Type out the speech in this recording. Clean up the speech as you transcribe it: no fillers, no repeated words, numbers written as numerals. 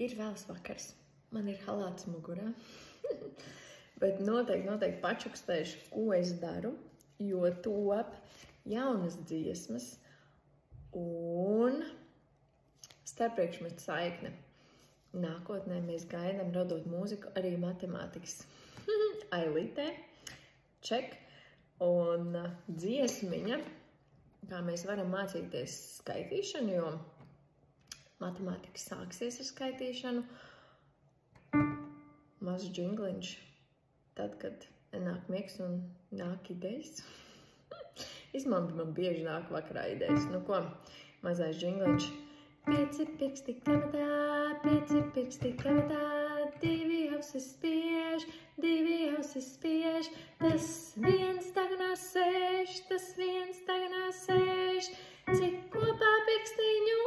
Ir vēls vakars, man ir halāts mugurā, bet noteikti pačukstēšu, ko es daru, jo top jaunas dziesmas un starppriekšmetu saikne. Nākotnē mēs gaidām, radot mūziku, arī matemātikas ailītē, ček, un dziesmiņa, kā mēs varam mācīties skaitīšanu, jo matemātika sāksies ar skaitīšanu. Mazs džingliņš, tad, kad nāk miegs un nāk idejas. Izmanto man bieži nāk vakarā idejas. Nu ko, mazais džingliņš. 5 pirksti kabatā, 5 pirksti kabatā, 2 ausis spiež, 2 ausis spiež. Tas viens taganā sēž, tas viens taganā sēž. Cik kopā pirkstiņu?